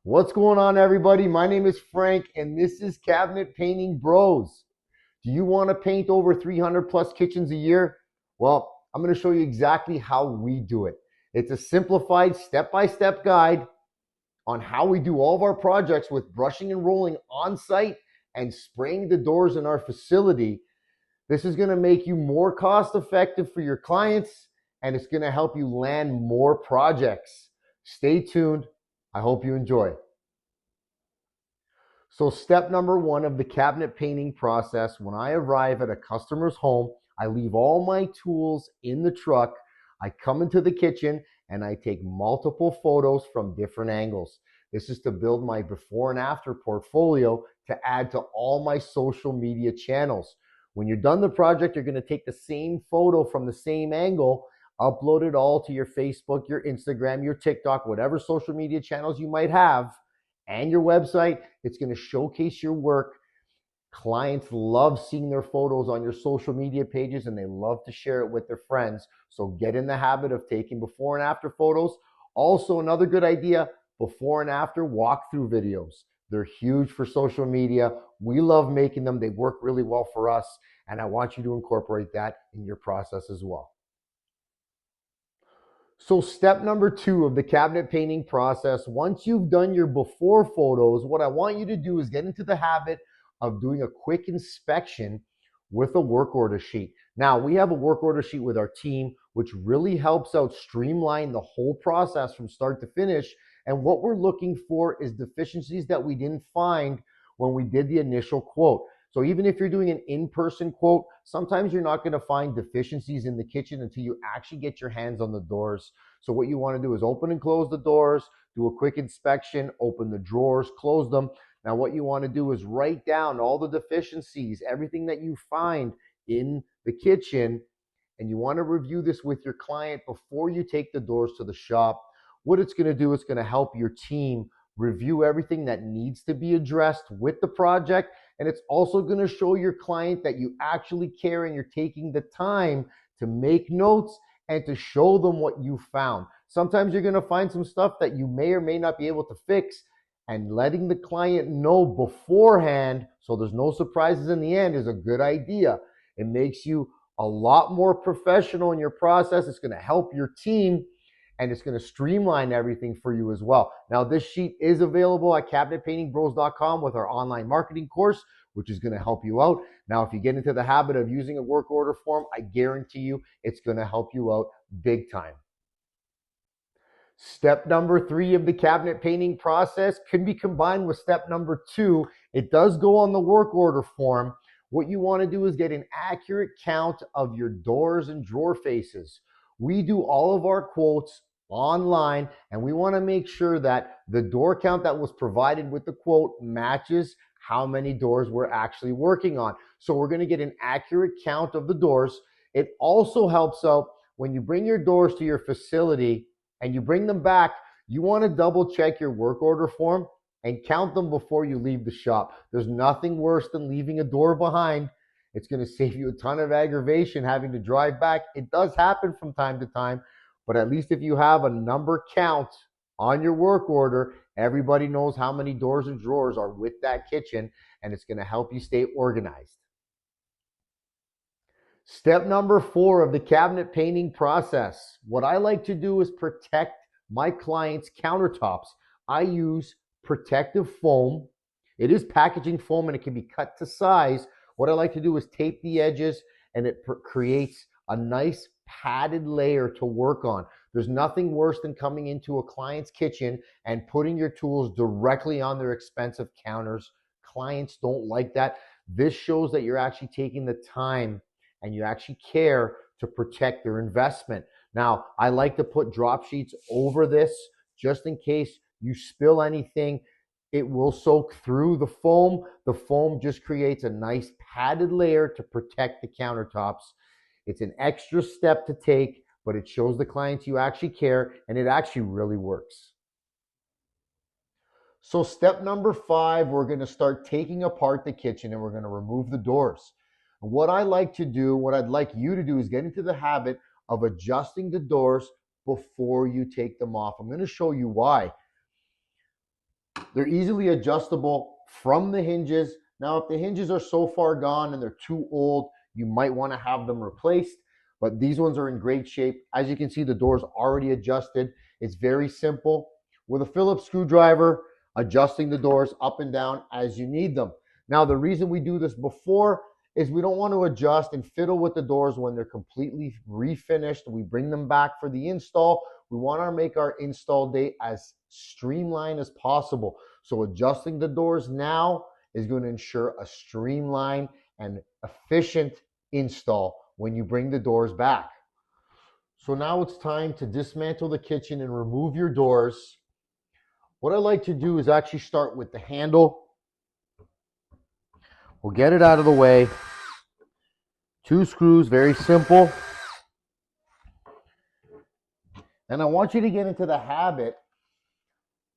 What's going on, everybody? My name is Frank, and this is Cabinet Painting Bros. Do you want to paint over 300 plus kitchens a year? Well, I'm going to show you exactly how we do it. It's a simplified step-by-step guide on how we do all of our projects with brushing and rolling on site and spraying the doors in our facility. This is going to make you more cost effective for your clients, and it's going to help you land more projects. Stay tuned. I hope you enjoy. So step number one of the cabinet painting process, when I arrive at a customer's home, I leave all my tools in the truck. I come into the kitchen and I take multiple photos from different angles. This is to build my before and after portfolio to add to all my social media channels. When you're done the project, you're going to take the same photo from the same angle, upload it all to your Facebook, your Instagram, your TikTok, whatever social media channels you might have, and your website. It's going to showcase your work. Clients love seeing their photos on your social media pages, and they love to share it with their friends. So get in the habit of taking before and after photos. Also, another good idea, before and after walkthrough videos. They're huge for social media. We love making them. They work really well for us, and I want you to incorporate that in your process as well. So step number two of the cabinet painting process, once you've done your before photos, what I want you to do is get into the habit of doing a quick inspection with a work order sheet. Now, we have a work order sheet with our team, which really helps out streamline the whole process from start to finish. And what we're looking for is deficiencies that we didn't find when we did the initial quote. So even if you're doing an in-person quote, sometimes you're not going to find deficiencies in the kitchen until you actually get your hands on the doors. So what you want to do is open and close the doors, do a quick inspection, open the drawers, close them. Now what you want to do is write down all the deficiencies, everything that you find in the kitchen, and you want to review this with your client before you take the doors to the shop. What it's going to do is going to help your team review everything that needs to be addressed with the project. And it's also going to show your client that you actually care and you're taking the time to make notes and to show them what you found. Sometimes you're going to find some stuff that you may or may not be able to fix, and letting the client know beforehand so there's no surprises in the end is a good idea. It makes you a lot more professional in your process. It's going to help your team, and it's going to streamline everything for you as well. Now, this sheet is available at cabinetpaintingbros.com with our online marketing course, which is going to help you out. Now, if you get into the habit of using a work order form, I guarantee you it's going to help you out big time. Step number three of the cabinet painting process can be combined with step number two. It does go on the work order form. What you want to do is get an accurate count of your doors and drawer faces. We do all of our quotes online, and we want to make sure that the door count that was provided with the quote matches how many doors we're actually working on. So we're going to get an accurate count of the doors. It also helps out when you bring your doors to your facility and you bring them back, you want to double check your work order form and count them before you leave the shop. There's nothing worse than leaving a door behind. It's going to save you a ton of aggravation having to drive back. It does happen from time to time, but at least if you have a number count on your work order, everybody knows how many doors and drawers are with that kitchen, and it's going to help you stay organized. Step number four of the cabinet painting process. What I like to do is protect my clients' countertops. I use protective foam. It is packaging foam and it can be cut to size. What I like to do is tape the edges, and it creates a nice padded layer to work on. There's nothing worse than coming into a client's kitchen and putting your tools directly on their expensive counters. Clients don't like that. This shows that you're actually taking the time and you actually care to protect their investment. Now, I like to put drop sheets over this just in case you spill anything. It will soak through the foam. The foam just creates a nice padded layer to protect the countertops. It's an extra step to take, but it shows the clients you actually care, and it actually really works. So step number five, we're going to start taking apart the kitchen and we're going to remove the doors. And what I like to do, what I'd like you to do is get into the habit of adjusting the doors before you take them off. I'm going to show you why. They're easily adjustable from the hinges. Now, if the hinges are so far gone and they're too old, you might want to have them replaced, but these ones are in great shape. As you can see, the door's already adjusted. It's very simple. With a Phillips screwdriver, adjusting the doors up and down as you need them. Now, the reason we do this before is we don't want to adjust and fiddle with the doors when they're completely refinished. We bring them back for the install. We want to make our install date as streamlined as possible. So adjusting the doors now is going to ensure a streamlined and efficient install when you bring the doors back. So now it's time to dismantle the kitchen and remove your doors. What I like to do is actually start with the handle. We'll get it out of the way. 2 screws, very simple. And I want you to get into the habit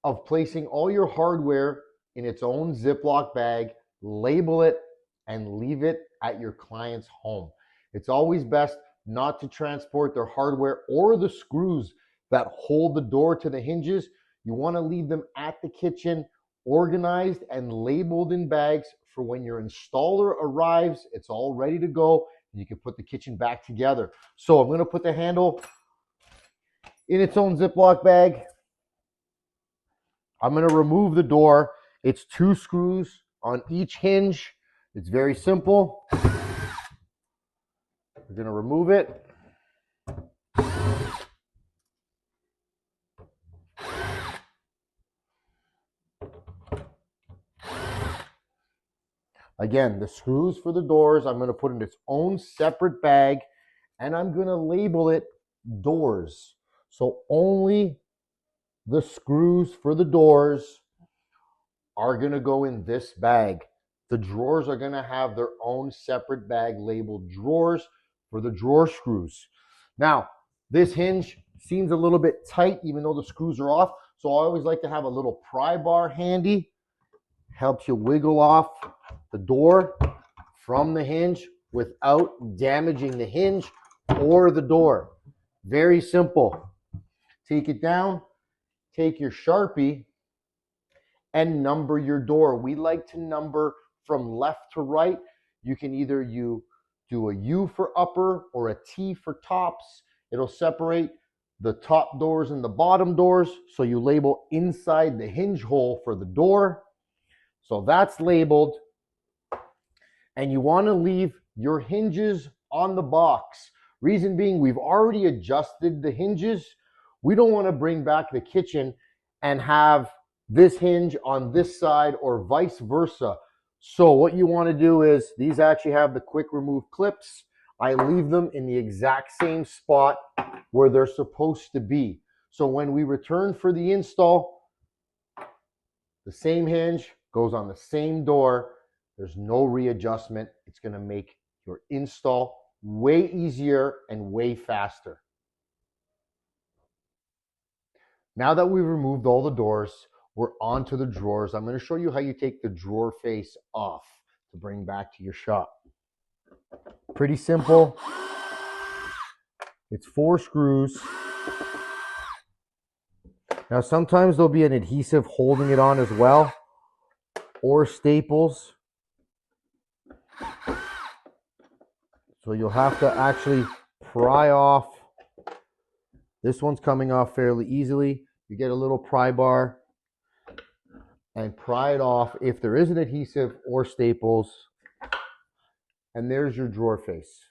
of placing all your hardware in its own Ziploc bag, label it, and leave it at your client's home. It's always best not to transport their hardware or the screws that hold the door to the hinges. You want to leave them at the kitchen, organized and labeled in bags for when your installer arrives. It's all ready to go, and you can put the kitchen back together. So I'm going to put the handle in its own Ziploc bag. I'm going to remove the door. It's 2 screws on each hinge. It's very simple. We're going to remove it. Again, the screws for the doors, I'm going to put in its own separate bag, and I'm going to label it doors. So only the screws for the doors are going to go in this bag. The drawers are going to have their own separate bag labeled drawers for the drawer screws. Now, this hinge seems a little bit tight even though the screws are off. So I always like to have a little pry bar handy. Helps you wiggle off the door from the hinge without damaging the hinge or the door. Very simple. Take it down, take your Sharpie, and number your door. We like to number from left to right. You can either do a U for upper or a T for tops. It'll separate the top doors and the bottom doors. So you label inside the hinge hole for the door. So that's labeled. And you want to leave your hinges on the box. Reason being, we've already adjusted the hinges. We don't want to bring back the kitchen and have this hinge on this side or vice versa. So what you want to do is, these actually have the quick remove clips. I leave them in the exact same spot where they're supposed to be. So when we return for the install, the same hinge goes on the same door. There's no readjustment. It's going to make your install way easier and way faster. Now that we've removed all the doors, we're on to the drawers. I'm going to show you how you take the drawer face off to bring back to your shop. Pretty simple. It's 4 screws. Now sometimes there'll be an adhesive holding it on as well, or staples. So you'll have to actually pry off. This one's coming off fairly easily. You get a little pry bar and pry it off if there is an adhesive or staples. And there's your drawer face.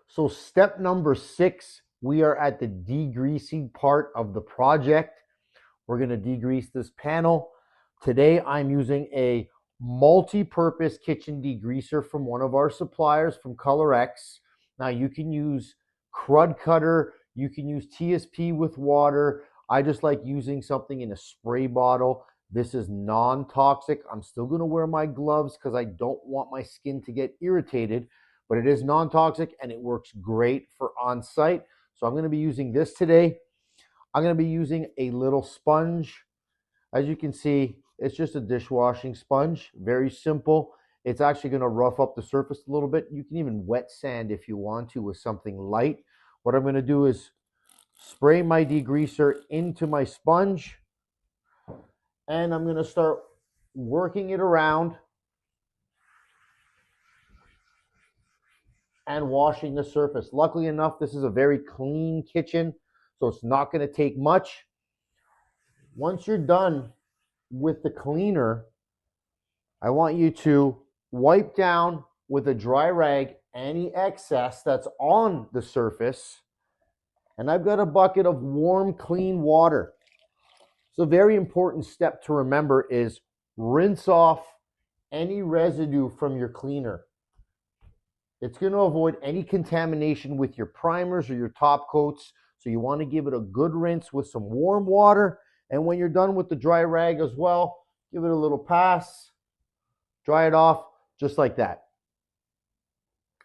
So step number 6, we are at the degreasing part of the project. We're going to degrease this panel. Today I'm using a multi-purpose kitchen degreaser from one of our suppliers from ColorX. Now you can use crud cutter, you can use TSP with water. I just like using something in a spray bottle. This is non-toxic. I'm still going to wear my gloves because I don't want my skin to get irritated, but it is non-toxic and it works great for on-site. So I'm going to be using this today. I'm going to be using a little sponge. As you can see, it's just a dishwashing sponge. Very simple. It's actually going to rough up the surface a little bit. You can even wet sand if you want to with something light. What I'm going to do is spray my degreaser into my sponge and I'm going to start working it around and washing the surface. Luckily enough, this is a very clean kitchen, so it's not going to take much. Once you're done with the cleaner, I want you to wipe down with a dry rag any excess that's on the surface. And I've got a bucket of warm, clean water. So a very important step to remember is rinse off any residue from your cleaner. It's going to avoid any contamination with your primers or your top coats. So you want to give it a good rinse with some warm water. And when you're done with the dry rag as well, give it a little pass, dry it off just like that.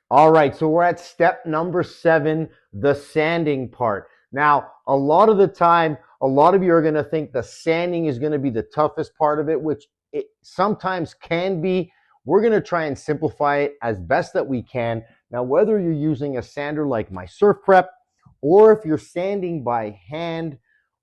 All right, so we're at step number 7, the sanding part. Now, a lot of the time, a lot of you are going to think the sanding is going to be the toughest part of it, which it sometimes can be. We're going to try and simplify it as best that we can. Now, whether you're using a sander like my Surf Prep, or if you're sanding by hand,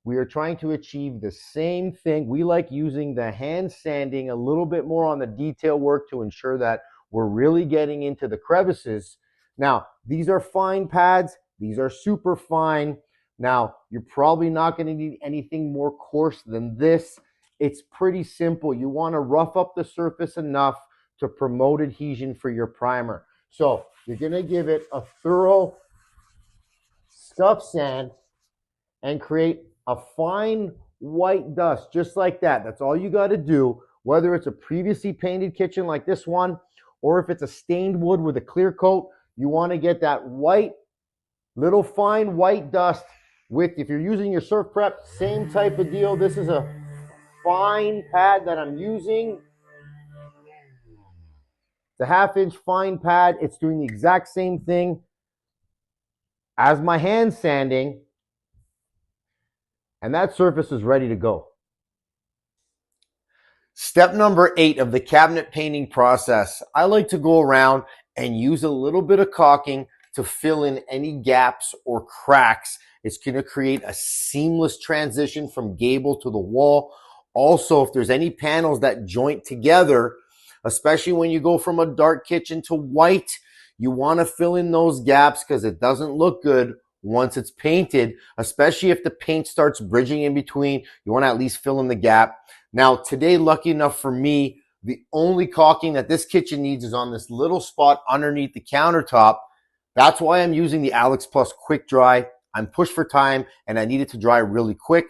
we are trying to achieve the same thing. We like using the hand sanding a little bit more on the detail work to ensure that we're really getting into the crevices. Now, these are fine pads. These are super fine. Now, you're probably not going to need anything more coarse than this. It's pretty simple. You want to rough up the surface enough to promote adhesion for your primer. So you're going to give it a thorough scuff sand and create a fine white dust just like that. That's all you got to do, whether it's a previously painted kitchen like this one, or if it's a stained wood with a clear coat. You want to get that white, little fine white dust with, if you're using your Surf Prep, same type of deal. This is a fine pad that I'm using. It's a 1/2-inch fine pad. It's doing the exact same thing as my hand sanding, and that surface is ready to go. Step number 8 of the cabinet painting process. I like to go around and use a little bit of caulking to fill in any gaps or cracks. It's going to create a seamless transition from gable to the wall. Also, if there's any panels that joint together, especially when you go from a dark kitchen to white, you want to fill in those gaps because it doesn't look good once it's painted, especially if the paint starts bridging in between. You want to at least fill in the gap. Now, today, lucky enough for me, the only caulking that this kitchen needs is on this little spot underneath the countertop. That's why I'm using the Alex Plus Quick Dry. I'm pushed for time, and I need it to dry really quick.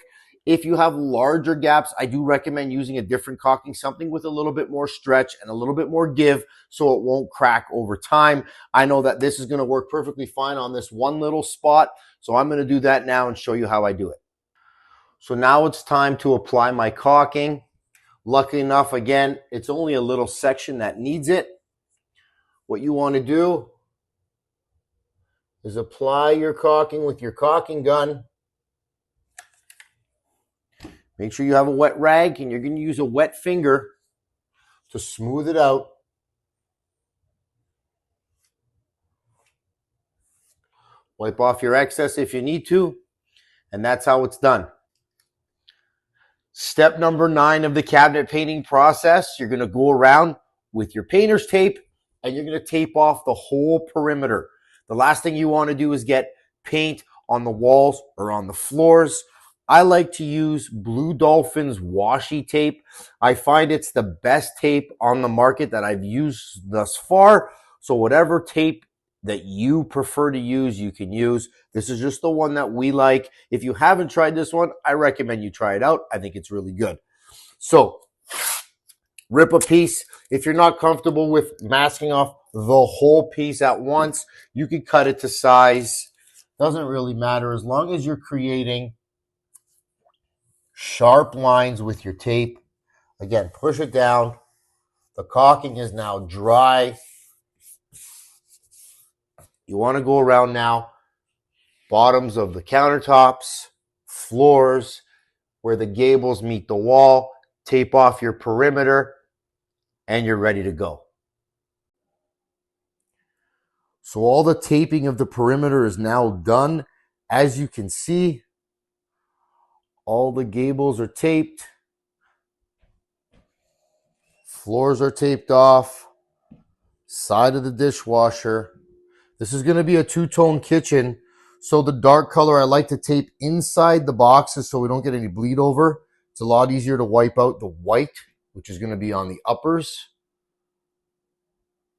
If you have larger gaps, I do recommend using a different caulking, something with a little bit more stretch and a little bit more give so it won't crack over time. I know that this is going to work perfectly fine on this one little spot, so I'm going to do that now and show you how I do it. So now it's time to apply my caulking. Lucky enough, again, it's only a little section that needs it. What you want to do is apply your caulking with your caulking gun. Make sure you have a wet rag, and you're going to use a wet finger to smooth it out. Wipe off your excess if you need to, and that's how it's done. Step number 9 of the cabinet painting process, you're going to go around with your painter's tape, and you're going to tape off the whole perimeter. The last thing you want to do is get paint on the walls or on the floors. I like to use Blue Dolphin's washi tape. I find it's the best tape on the market that I've used thus far. So whatever tape that you prefer to use, you can use. This is just the one that we like. If you haven't tried this one, I recommend you try it out. I think it's really good. So rip a piece. If you're not comfortable with masking off the whole piece at once, you can cut it to size. Doesn't really matter as long as you're creating sharp lines with your tape. Again, push it down. The caulking is now dry. You want to go around now, bottoms of the countertops, floors, where the gables meet the wall, tape off your perimeter, and you're ready to go. So all the taping of the perimeter is now done. As you can see, all the gables are taped. Floors are taped off. Side of the dishwasher. This is going to be a two-tone kitchen. So the dark color I like to tape inside the boxes so we don't get any bleed over. It's a lot easier to wipe out the white, which is going to be on the uppers.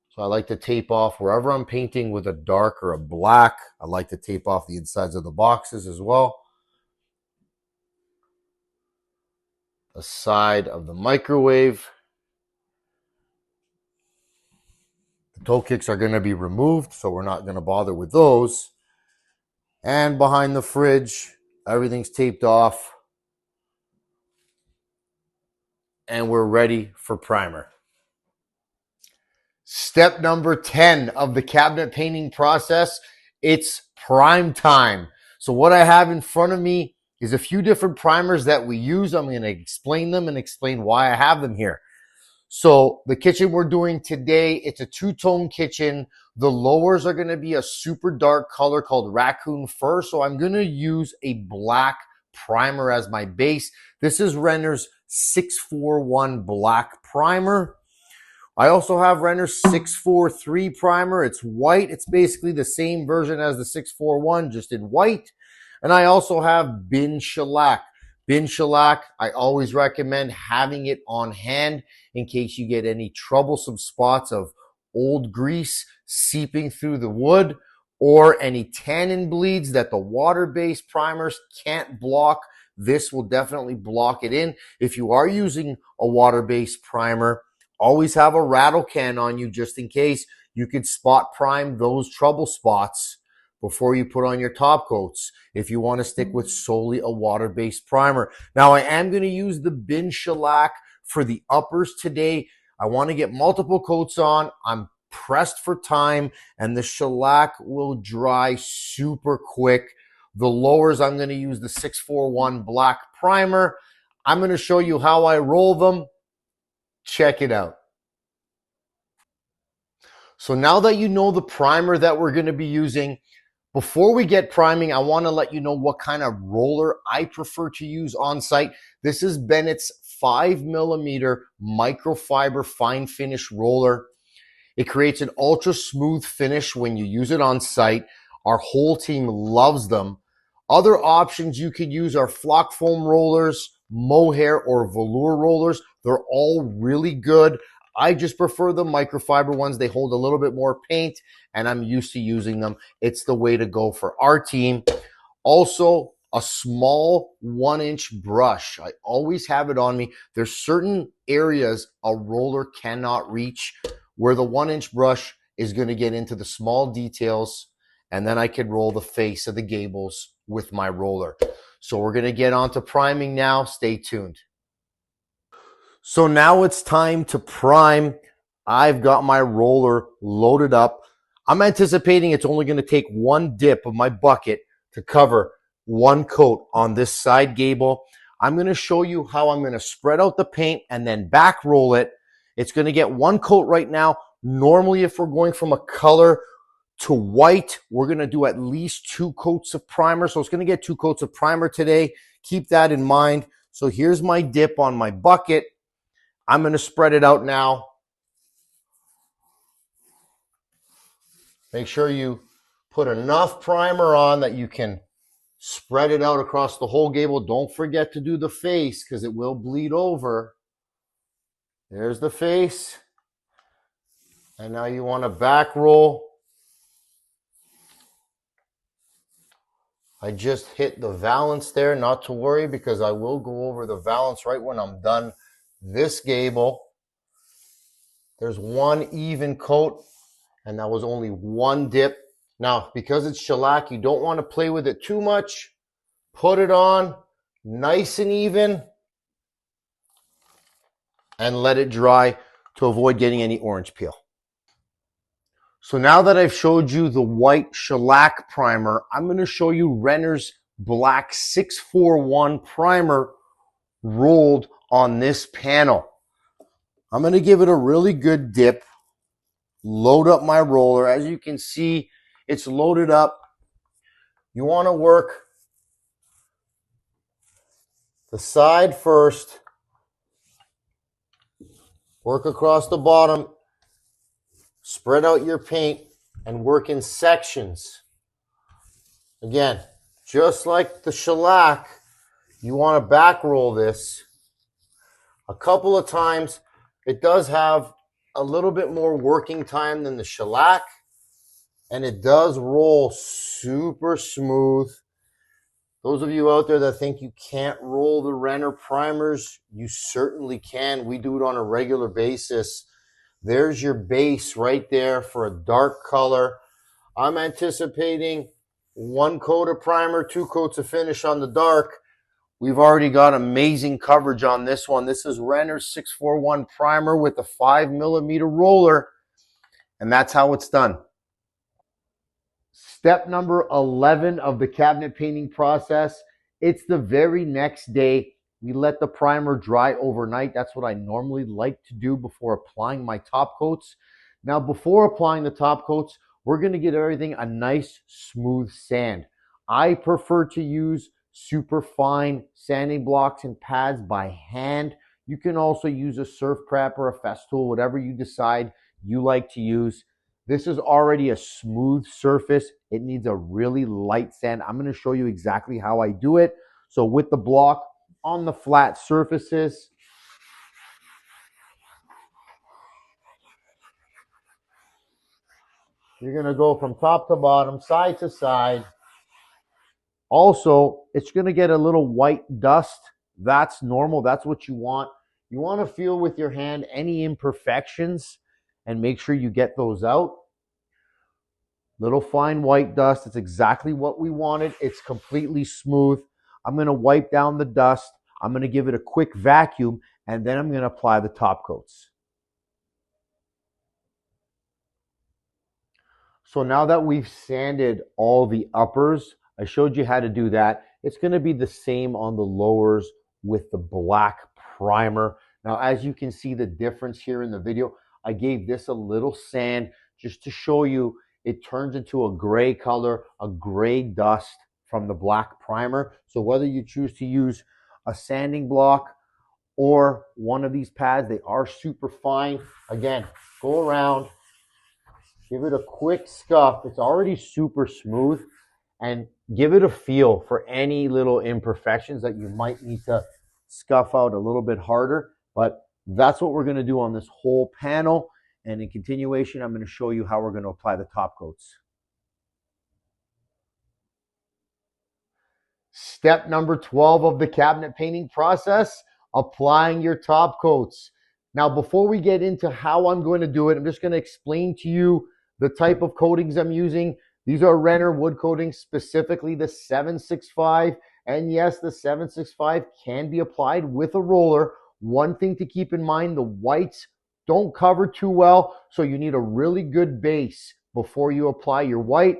So I like to tape off wherever I'm painting with a dark or a black. I like to tape off the insides of the boxes as well. The side of the microwave. The toe kicks are going to be removed, so we're not going to bother with those. And behind the fridge, everything's taped off. And we're ready for primer. Step number 10 of the cabinet painting process, it's prime time. So what I have in front of me is a few different primers that we use. I'm going to explain them and explain why I have them here. So the kitchen we're doing today, it's a two-tone kitchen. The lowers are going to be a super dark color called raccoon fur. So I'm going to use a black primer as my base. This is Renner's 641 black primer. I also have Renner's 643 primer. It's white. It's basically the same version as the 641, just in white. And I also have Bin Shellac. Bin Shellac, I always recommend having it on hand in case you get any troublesome spots of old grease seeping through the wood or any tannin bleeds that the water-based primers can't block. This will definitely block it in. If you are using a water-based primer, always have a rattle can on you just in case. You could spot prime those trouble spots before you put on your top coats if you want to stick with solely a water-based primer. Now, I am going to use the Bin Shellac for the uppers today. I want to get multiple coats on. I'm pressed for time, and the shellac will dry super quick. The lowers, I'm going to use the 641 black primer. I'm going to show you how I roll them. Check it out. So now that you know the primer that we're going to be using, before we get priming, I want to let you know what kind of roller I prefer to use on site. This is Bennett's 5mm microfiber fine finish roller. It creates an ultra smooth finish when you use it on site. Our whole team loves them. Other options you could use are flock foam rollers, mohair, or velour rollers. They're all really good. I just prefer the microfiber ones. They hold a little bit more paint, and I'm used to using them. It's the way to go for our team. Also, a small 1-inch brush. I always have it on me. There's certain areas a roller cannot reach where the 1-inch brush is going to get into the small details, and then I can roll the face of the gables with my roller. So we're going to get on to priming now. Stay tuned. So now it's time to prime. I've got my roller loaded up. I'm anticipating it's only going to take one dip of my bucket to cover one coat on this side gable. I'm going to show you how I'm going to spread out the paint and then back roll it. It's going to get one coat right now. Normally, if we're going from a color to white, we're going to do at least 2 coats of primer. So it's going to get 2 coats of primer today. Keep that in mind. So here's my dip on my bucket. I'm going to spread it out now. Make sure you put enough primer on that you can spread it out across the whole gable. Don't forget to do the face because it will bleed over. There's the face. And now you want to back roll. I just hit the valance there, not to worry because I will go over the valance right when I'm done this gable. There's one even coat, and that was only one dip. Now, because it's shellac, you don't want to play with it too much. Put it on nice and even and let it dry to avoid getting any orange peel. So now that I've showed you the white shellac primer, I'm going to show you Renner's black 641 primer rolled on this panel. I'm going to give it a really good dip, load up my roller. As you can see, it's loaded up. You want to work the side first. Work across the bottom, spread out your paint, and work in sections. Again, just like the shellac, you want to back roll this a couple of times. It does have a little bit more working time than the shellac, and it does roll super smooth. Those of you out there that think you can't roll the Renner primers, you certainly can. We do it on a regular basis. There's your base right there for a dark color. I'm anticipating 1 coat of primer, 2 coats of finish on the dark. We've already got amazing coverage on this one. This is Renner's 641 primer with a 5mm roller, and that's how it's done. Step number 11 of the cabinet painting process. It's the very next day. We let the primer dry overnight. That's what I normally like to do before applying my top coats. Now, before applying the top coats, we're going to give everything a nice smooth sand. I prefer to use super fine sanding blocks and pads by hand. You can also use a surf prep or a Festool, whatever you decide you like to use. This is already a smooth surface. It needs a really light sand. I'm going to show you exactly how I do it. So with the block on the flat surfaces, you're going to go from top to bottom, side to side. Also, it's going to get a little white dust. That's normal. That's what you want. You want to feel with your hand any imperfections and make sure you get those out. Little fine white dust. It's exactly what we wanted. It's completely smooth. I'm going to wipe down the dust. I'm going to give it a quick vacuum, and then I'm going to apply the top coats. So now that we've sanded all the uppers, I showed you how to do that. It's going to be the same on the lowers with the black primer. Now, as you can see the difference here in the video, I gave this a little sand just to show you it turns into a gray color, a gray dust from the black primer. So whether you choose to use a sanding block or one of these pads, they are super fine. Again, go around, give it a quick scuff. It's already super smooth, and give it a feel for any little imperfections that you might need to scuff out a little bit harder. But that's what we're going to do on this whole panel. And in continuation, I'm going to show you how we're going to apply the top coats. Step number 12 of the cabinet painting process, applying your top coats. Now, before we get into how I'm going to do it, I'm just going to explain to you the type of coatings I'm using. These are Renner wood coatings, specifically the 765. And yes, the 765 can be applied with a roller. One thing to keep in mind, the whites don't cover too well, so you need a really good base before you apply your white.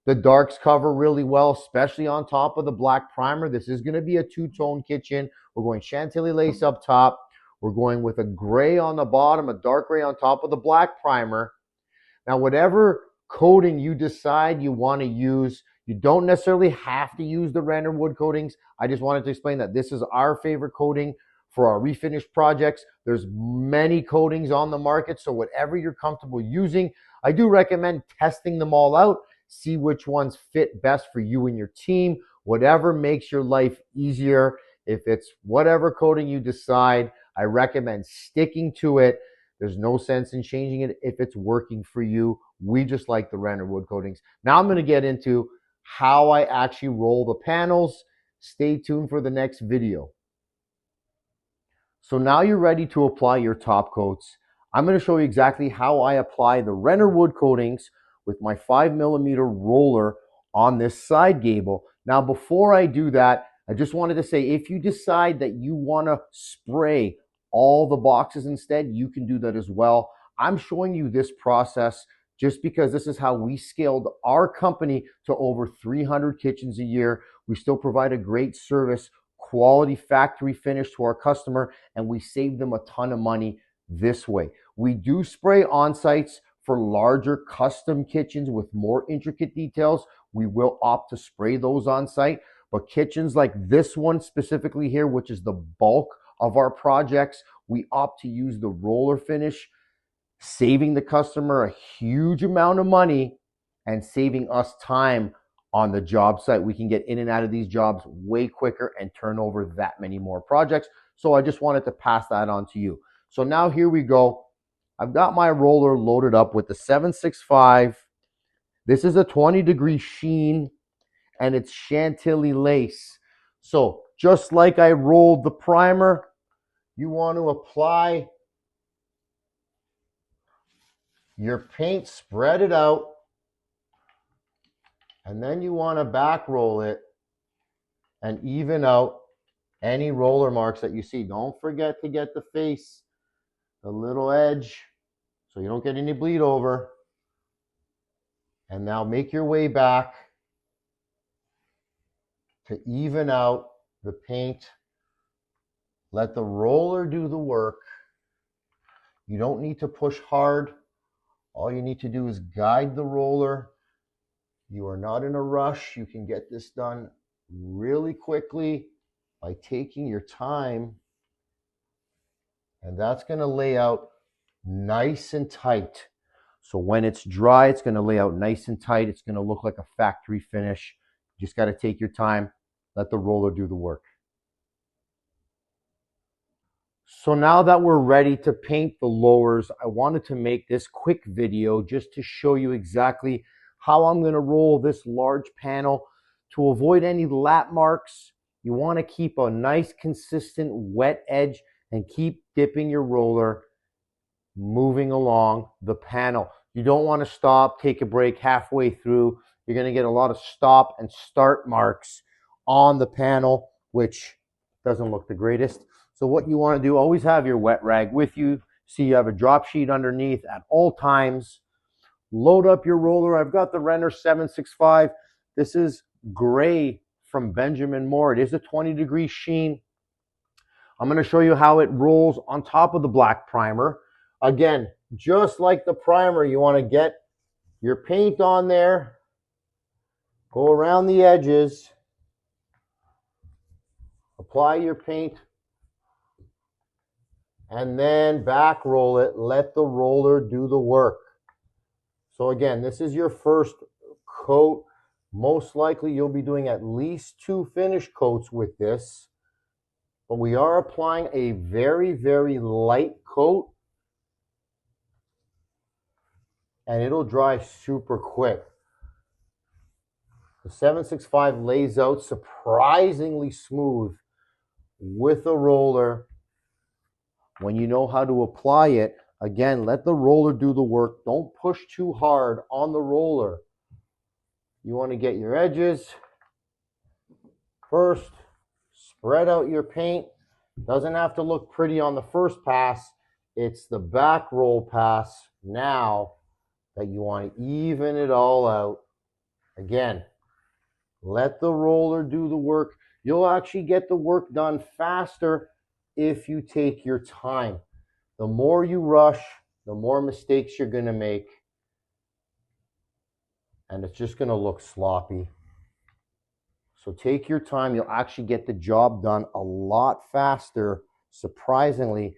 The darks cover really well, especially on top of the black primer. This is going to be a two-tone kitchen. We're going Chantilly lace up top. We're going with a gray on the bottom, a dark gray on top of the black primer. Now, whatever coating you decide you want to use, you don't necessarily have to use the Renner wood coatings. I just wanted to explain that this is our favorite coating for our refinish projects. There's many coatings on the market, so whatever you're comfortable using, I do recommend testing them all out. See which ones fit best for you and your team. Whatever makes your life easier. If it's whatever coating you decide, I recommend sticking to it. There's no sense in changing it if it's working for you. We just like the Renner wood coatings. Now I'm going to get into how I actually roll the panels. Stay tuned for the next video. So now you're ready to apply your top coats. I'm going to show you exactly how I apply the Renner wood coatings with my 5mm roller on this side gable. Now, before I do that, I just wanted to say, if you decide that you want to spray all the boxes instead, you can do that as well. I'm showing you this process just because this is how we scaled our company to over 300 kitchens a year. We still provide a great service, quality factory finish to our customer, and we save them a ton of money this way. We do spray Onsites for larger custom kitchens with more intricate details. We will opt to spray those on site, but kitchens like this one specifically here, which is the bulk of our projects, we opt to use the roller finish, saving the customer a huge amount of money and saving us time on the job site. We can get in and out of these jobs way quicker and turn over that many more projects. So I just wanted to pass that on to you. So now here we go. I've got my roller loaded up with the 765. This is a 20-degree sheen and it's Chantilly lace. So just like I rolled the primer, you want to apply your paint, spread it out, and then you want to back roll it and even out any roller marks that you see. Don't forget to get the face, the little edge, so you don't get any bleed over. And now make your way back to even out the paint. Let the roller do the work. You don't need to push hard. All you need to do is guide the roller. You are not in a rush. You can get this done really quickly by taking your time. And that's going to lay out nice and tight. So when it's dry, it's going to lay out nice and tight. It's going to look like a factory finish. You just got to take your time. Let the roller do the work. So now that we're ready to paint the lowers, I wanted to make this quick video just to show you exactly how I'm going to roll this large panel. To avoid any lap marks, you want to keep a nice consistent wet edge and keep dipping your roller, moving along the panel. You don't want to stop, take a break halfway through. You're going to get a lot of stop and start marks on the panel, which doesn't look the greatest. So what you want to do, always have your wet rag with you. See, you have a drop sheet underneath at all times. Load up your roller. I've got the Renner 765. This is gray from Benjamin Moore. It is a 20-degree sheen. I'm going to show you how it rolls on top of the black primer. Again, just like the primer, you want to get your paint on there, go around the edges, apply your paint, and then back roll it. Let the roller do the work. So again, this is your first coat. Most likely you'll be doing at least 2 finish coats with this. But we are applying a very, very light coat. And it'll dry super quick. The 765 lays out surprisingly smooth with a roller. When you know how to apply it, again, let the roller do the work. Don't push too hard on the roller. You want to get your edges first. Spread out your paint. Doesn't have to look pretty on the first pass. It's the back roll pass now that you want to even it all out. Again, let the roller do the work. You'll actually get the work done faster if you take your time. The more you rush, the more mistakes you're going to make. And it's just going to look sloppy. So take your time. You'll actually get the job done a lot faster, surprisingly,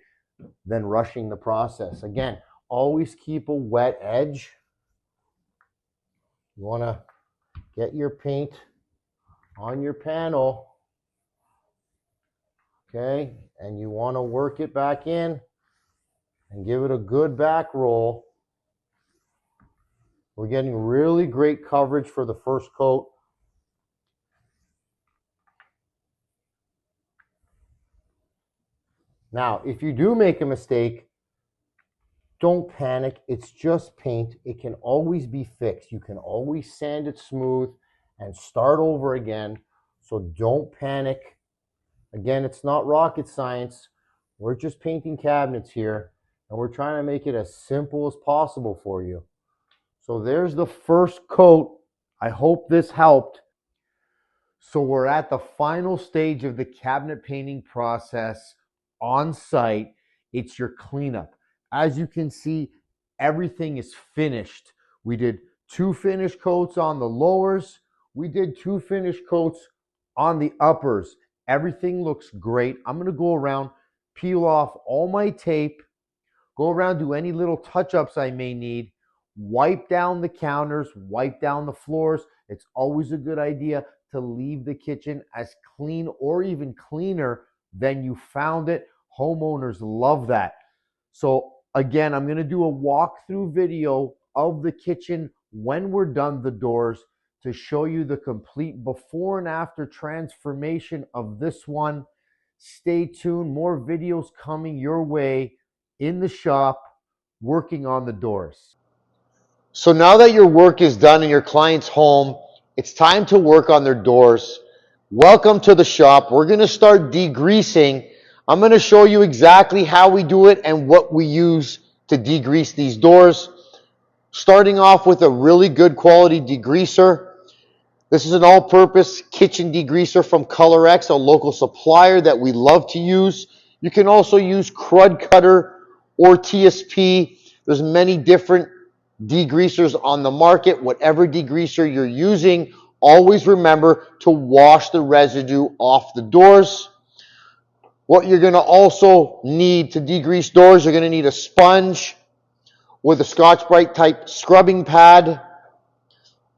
than rushing the process. Again, always keep a wet edge. You want to get your paint on your panel. Okay, and you want to work it back in and give it a good back roll. We're getting really great coverage for the first coat. Now, if you do make a mistake, don't panic. It's just paint. It can always be fixed. You can always sand it smooth and start over again. So don't panic. Again, it's not rocket science. We're just painting cabinets here, and we're trying to make it as simple as possible for you. So there's the first coat. I hope this helped. So we're at the final stage of the cabinet painting process on site. It's your cleanup. As you can see, everything is finished. We did 2 finish coats on the lowers. We did 2 finish coats on the uppers. Everything looks great. I'm going to go around, peel off all my tape, go around, do any little touch-ups I may need, wipe down the counters, wipe down the floors. It's always a good idea to leave the kitchen as clean or even cleaner than you found it. Homeowners love that. So again, I'm going to do a walkthrough video of the kitchen when we're done the doors to show you the complete before and after transformation of this one. Stay tuned. More videos coming your way in the shop working on the doors. So now that your work is done in your client's home, it's time to work on their doors. Welcome to the shop. We're going to start degreasing. I'm going to show you exactly how we do it and what we use to degrease these doors. Starting off with a really good quality degreaser. This is an all-purpose kitchen degreaser from ColorX, a local supplier that we love to use. You can also use Crud Cutter or TSP. There's many different degreasers on the market. Whatever degreaser you're using, always remember to wash the residue off the doors. What you're going to also need to degrease doors, you're going to need a sponge with a Scotch-Brite type scrubbing pad.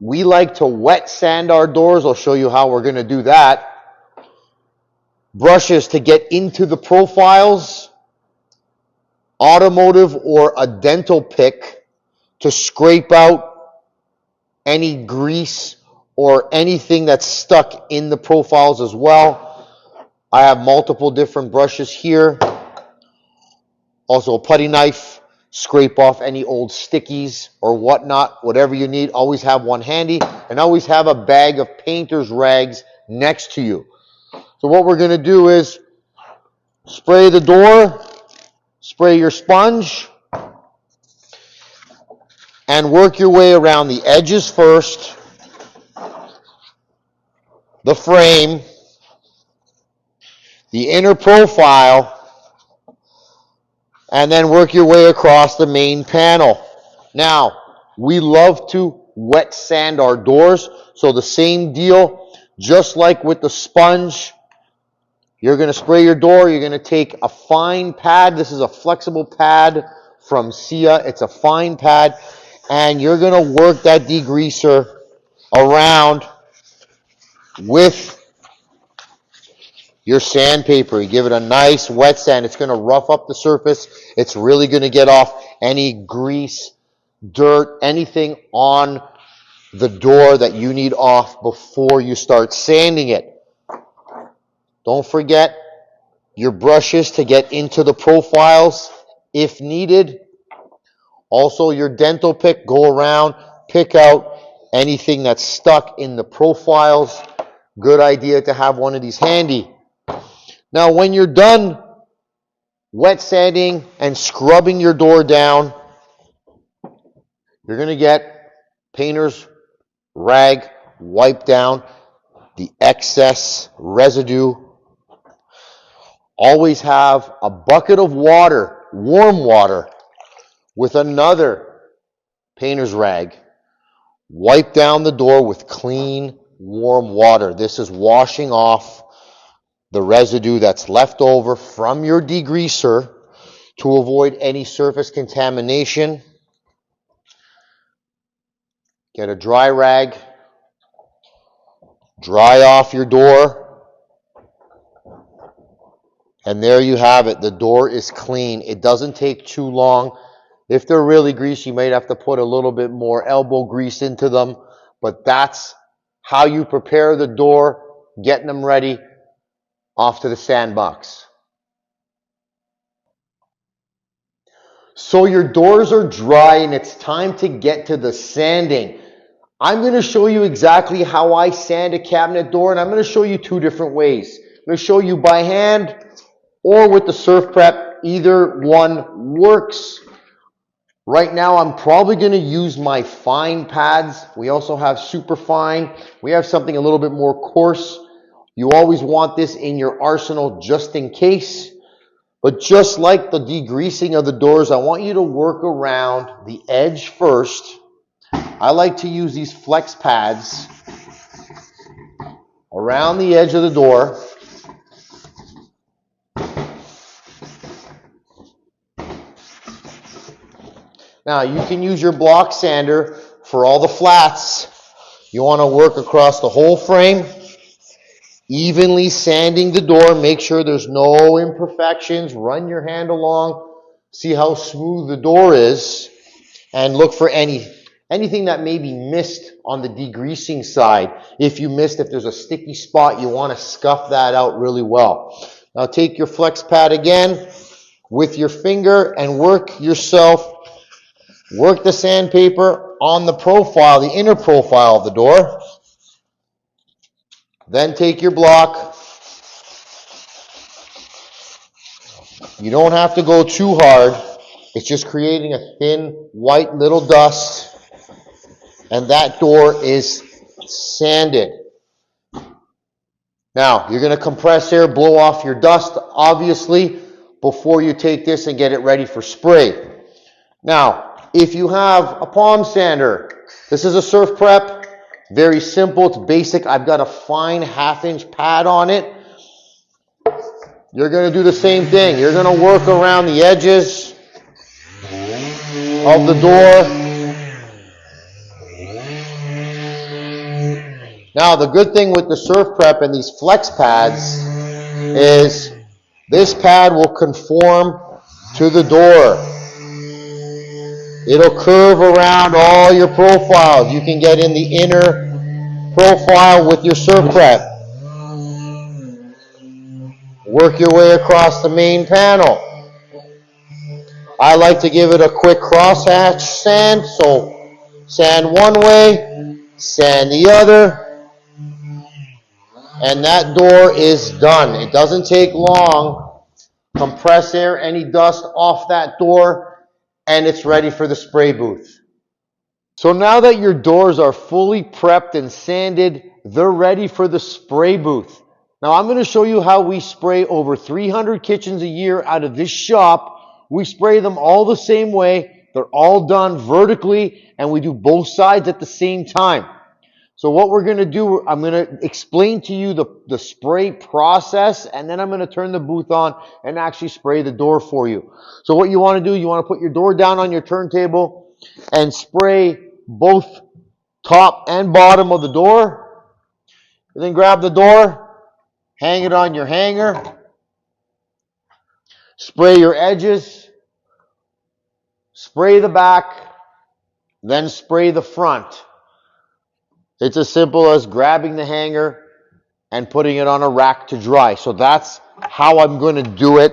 We like to wet sand our doors. I'll show you how we're going to do that. Brushes to get into the profiles. Automotive or a dental pick to scrape out any grease or anything that's stuck in the profiles as well. I have multiple different brushes here. Also a putty knife. Scrape off any old stickies or whatnot, whatever you need. Always have one handy, and always have a bag of painter's rags next to you. So what we're going to do is spray the door, spray your sponge, and work your way around the edges first, the frame, the inner profile, and then work your way across the main panel. Now, we love to wet sand our doors, so the same deal, just like with the sponge. You're going to spray your door, you're going to take a fine pad. This is a flexible pad from Sia. It's a fine pad, and you're going to work that degreaser around with your sandpaper. You give it a nice wet sand. It's going to rough up the surface. It's really going to get off any grease, dirt, anything on the door that you need off before you start sanding it. Don't forget your brushes to get into the profiles if needed. Also your dental pick, go around, pick out anything that's stuck in the profiles. Good idea to have one of these handy. Now, when you're done wet sanding and scrubbing your door down, you're going to get painter's rag, wipe down the excess residue. Always have a bucket of water, warm water, with another painter's rag. Wipe down the door with clean, warm water. This is washing off the residue that's left over from your degreaser to avoid any surface contamination. Get a dry rag, dry off your door, and there you have it. The door is clean. It doesn't take too long. If they're really greasy, you might have to put a little bit more elbow grease into them, but that's how you prepare the door, getting them ready off to the sandbox. So your doors are dry and it's time to get to the sanding. I'm going to show you exactly how I sand a cabinet door, and I'm going to show you two different ways. I'm going to show you by hand or with the Surf Prep. Either one works. Right now I'm probably going to use my fine pads. We also have super fine. We have something a little bit more coarse. You always want this in your arsenal just in case. But just like the degreasing of the doors, I want you to work around the edge first. I like to use these flex pads around the edge of the door. Now, you can use your block sander for all the flats. You want to work across the whole frame, evenly sanding the door. Make sure there's no imperfections. Run your hand along. See how smooth the door is. And look for anything that may be missed on the degreasing side. If there's a sticky spot, you want to scuff that out really well. Now take your flex pad again with your finger and work the sandpaper on the profile, the inner profile of the door. Then take your block. You don't have to go too hard. It's just creating a thin white little dust. And that door is sanded. Now, you're going to compress air, blow off your dust, obviously, before you take this and get it ready for spray. Now, if you have a palm sander, this is a surf prep. Very simple. It's basic. I've got a fine 1/2-inch pad on it. You're going to do the same thing. You're going to work around the edges of the door. Now, the good thing with the surf prep and these flex pads is this pad will conform to the door. It'll curve around all your profiles. You can get in the inner profile with your surf prep. Work your way across the main panel. I like to give it a quick crosshatch sand. So sand one way, sand the other. And that door is done. It doesn't take long. Compress air, any dust off that door, and it's ready for the spray booth. So now that your doors are fully prepped and sanded, they're ready for the spray booth. Now I'm going to show you how we spray over 300 kitchens a year out of this shop. We spray them all the same way. They're all done vertically, and we do both sides at the same time. So what we're going to do, I'm going to explain to you the spray process, and then I'm going to turn the booth on and actually spray the door for you. So what you want to do, you want to put your door down on your turntable and spray both top and bottom of the door. And then grab the door, hang it on your hanger, spray your edges, spray the back, then spray the front. It's as simple as grabbing the hanger and putting it on a rack to dry. So that's how I'm going to do it.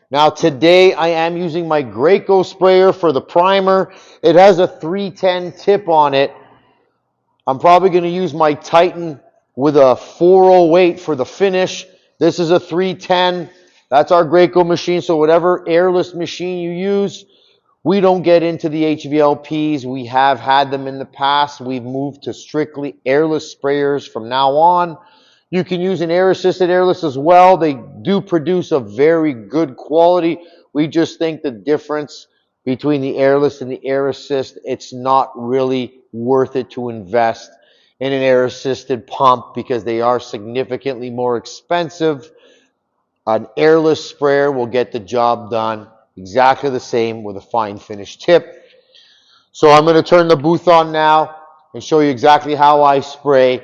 Now today I am using my Graco sprayer for the primer. It has a 310 tip on it. I'm probably going to use my Titan with a 408 for the finish. This is a 310. That's our Graco machine. So whatever airless machine you use, we don't get into the HVLPs. We have had them in the past. We've moved to strictly airless sprayers from now on. You can use an air-assisted airless as well. They do produce a very good quality. We just think the difference between the airless and the air assist, it's not really worth it to invest in an air-assisted pump because they are significantly more expensive. An airless sprayer will get the job done exactly the same with a fine finish tip. So I'm going to turn the booth on now and show you exactly how I spray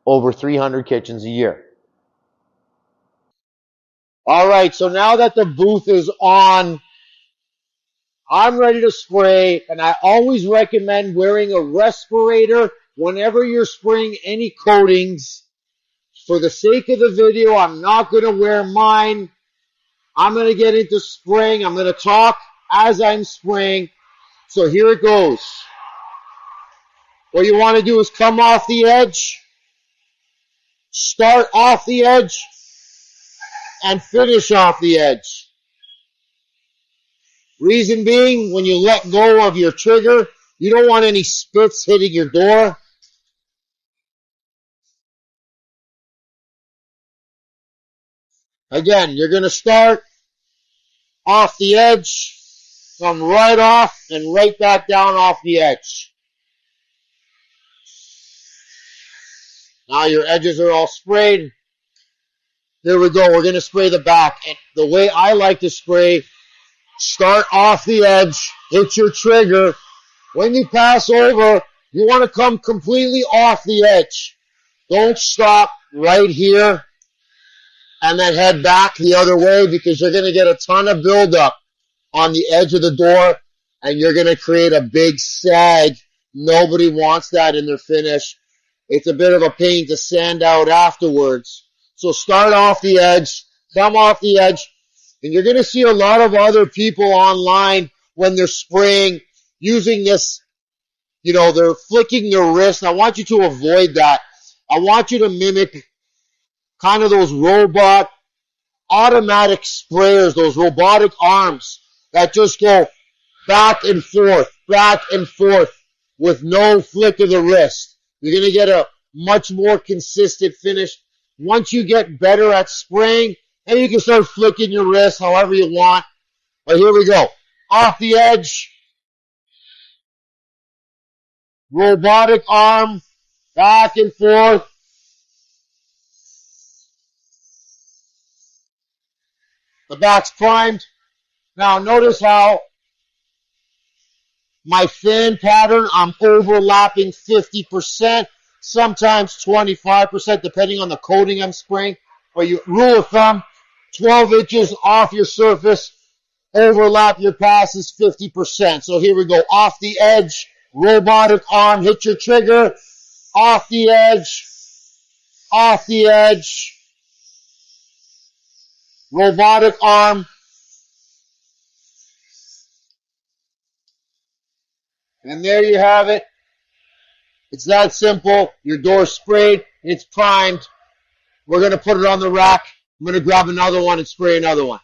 over 300 kitchens a year. All right, so now that the booth is on, I'm ready to spray, and I always recommend wearing a respirator whenever you're spraying any coatings. For the sake of the video, I'm not going to wear mine. I'm going to get into spraying. I'm going to talk as I'm spraying. So here it goes. What you want to do is come off the edge, start off the edge, and finish off the edge. Reason being, when you let go of your trigger, you don't want any spits hitting your door. Again, you're going to start off the edge, come right off, and right back down off the edge. Now your edges are all sprayed. There we go. We're going to spray the back. And the way I like to spray, start off the edge, hit your trigger. When you pass over, you want to come completely off the edge. Don't stop right here and then head back the other way, because you're going to get a ton of buildup on the edge of the door and you're going to create a big sag. Nobody wants that in their finish. It's a bit of a pain to sand out afterwards. So start off the edge, come off the edge, and you're going to see a lot of other people online when they're spraying using this, they're flicking their wrist. I want you to avoid that. I want you to mimic kind of those robot automatic sprayers, those robotic arms that just go back and forth with no flick of the wrist. You're going to get a much more consistent finish. Once you get better at spraying, then you can start flicking your wrist however you want. But here we go. Off the edge. Robotic arm. Back and forth. The back's primed. Now notice how my fan pattern, I'm overlapping 50%, sometimes 25%, depending on the coating I'm spraying. But you rule of thumb, 12 inches off your surface, overlap your passes 50%. So here we go, off the edge, robotic arm, hit your trigger, off the edge, robotic arm. And there you have it. It's that simple. Your door's sprayed. It's primed. We're going to put it on the rack. I'm going to grab another one and spray another one.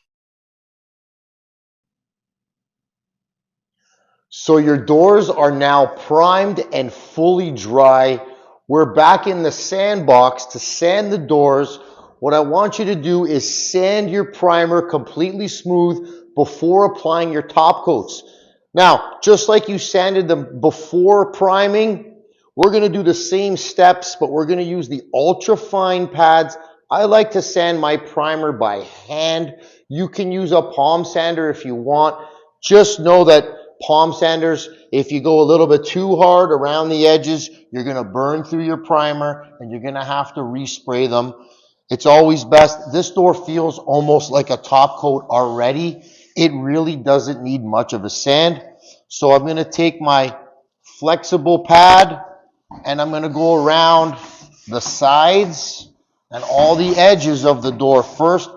So your doors are now primed and fully dry. We're back in the sandbox to sand the doors. What I want you to do is sand your primer completely smooth before applying your top coats. Now, just like you sanded them before priming, we're going to do the same steps, but we're going to use the ultra fine pads. I like to sand my primer by hand. You can use a palm sander if you want. Just know that palm sanders, if you go a little bit too hard around the edges, you're going to burn through your primer and you're going to have to respray them. It's always best. This door feels almost like a top coat already. It really doesn't need much of a sand. So I'm going to take my flexible pad and I'm going to go around the sides and all the edges of the door first.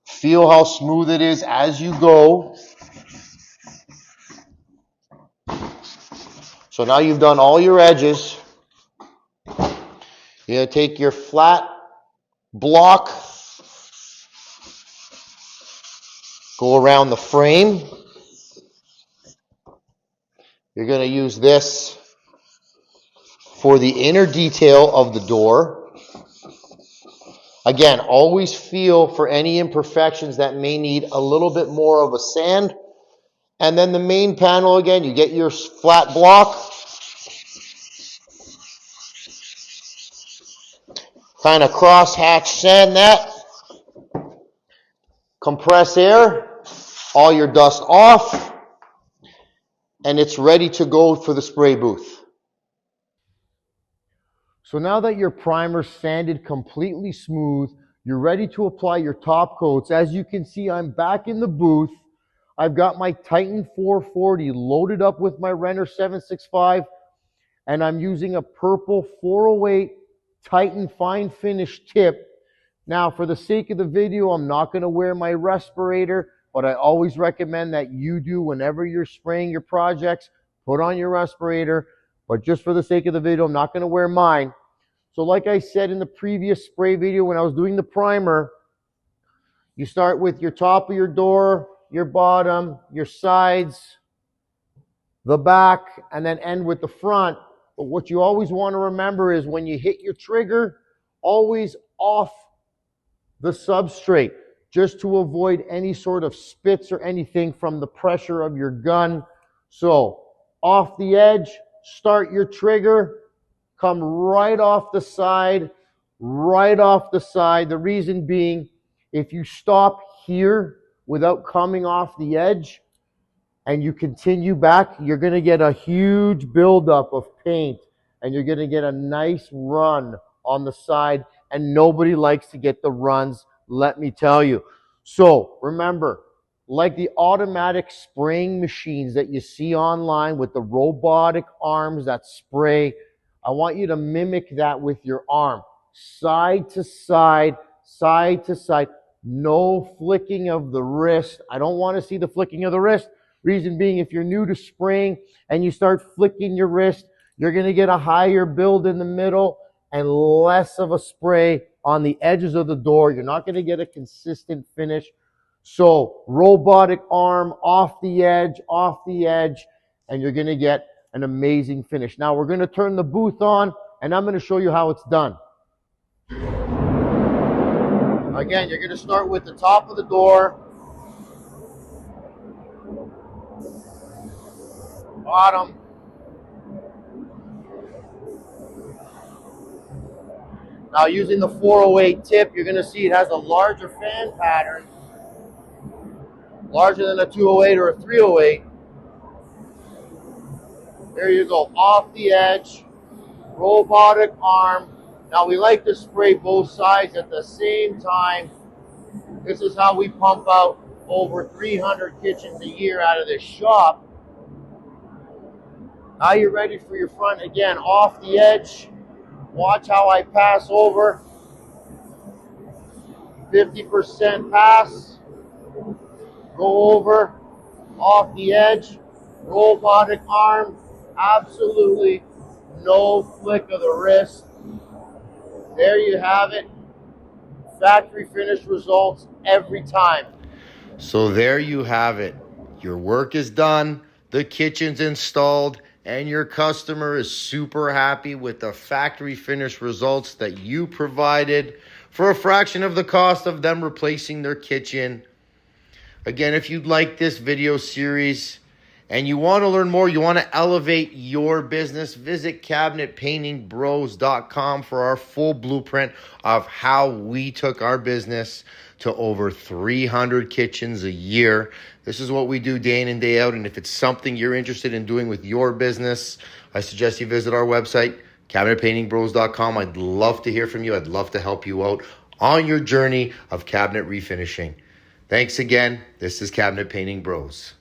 Feel how smooth it is as you go. So now you've done all your edges. You're going to take your flat block, go around the frame. You're going to use this for the inner detail of the door. Again, always feel for any imperfections that may need a little bit more of a sand. And then the main panel, again, you get your flat block. Kind of cross-hatch sand that. Compress air. All your dust off. And it's ready to go for the spray booth. So now that your primer's sanded completely smooth, you're ready to apply your top coats. As you can see, I'm back in the booth. I've got my Titan 440 loaded up with my Renner 765, and I'm using a purple 408 Titan fine finish tip. Now, for the sake of the video, I'm not going to wear my respirator, but I always recommend that you do whenever you're spraying your projects. Put on your respirator, but just for the sake of the video, I'm not going to wear mine. So like I said in the previous spray video when I was doing the primer, you start with your top of your door, your bottom, your sides, the back, and then end with the front. But what you always want to remember is when you hit your trigger, always off the substrate, just to avoid any sort of spits or anything from the pressure of your gun. So off the edge, start your trigger, come right off the side, right off the side. The reason being, if you stop here without coming off the edge, and you continue back, you're going to get a huge buildup of paint, and you're going to get a nice run on the side, and nobody likes to get the runs, let me tell you. So remember, like the automatic spraying machines that you see online with the robotic arms that spray, I want you to mimic that with your arm. Side to side, side to side. No flicking of the wrist. I don't want to see the flicking of the wrist. Reason being, if you're new to spraying and you start flicking your wrist, you're going to get a higher build in the middle and less of a spray on the edges of the door. You're not going to get a consistent finish. So robotic arm off the edge, and you're going to get an amazing finish. Now we're going to turn the booth on, and I'm going to show you how it's done. Again, you're going to start with the top of the door, bottom, now using the 408 tip, you're going to see it has a larger fan pattern, larger than a 208 or a 308. There you go, off the edge, robotic arm. Now we like to spray both sides at the same time. This is how we pump out over 300 kitchens a year out of this shop. Now you're ready for your front. Again, off the edge. Watch how I pass over. 50% pass. Go over. Off the edge. Robotic arm. Absolutely no flick of the wrist. There you have it. Factory finish results every time. So there you have it. Your work is done. The kitchen's installed. And your customer is super happy with the factory finish results that you provided for a fraction of the cost of them replacing their kitchen. Again, if you'd like this video series and you want to learn more, you want to elevate your business, visit cabinetpaintingbros.com for our full blueprint of how we took our business to over 300 kitchens a year. This is what we do day in and day out, and if it's something you're interested in doing with your business, I suggest you visit our website, cabinetpaintingbros.com. I'd love to hear from you. I'd love to help you out on your journey of cabinet refinishing. Thanks again. This is Cabinet Painting Bros.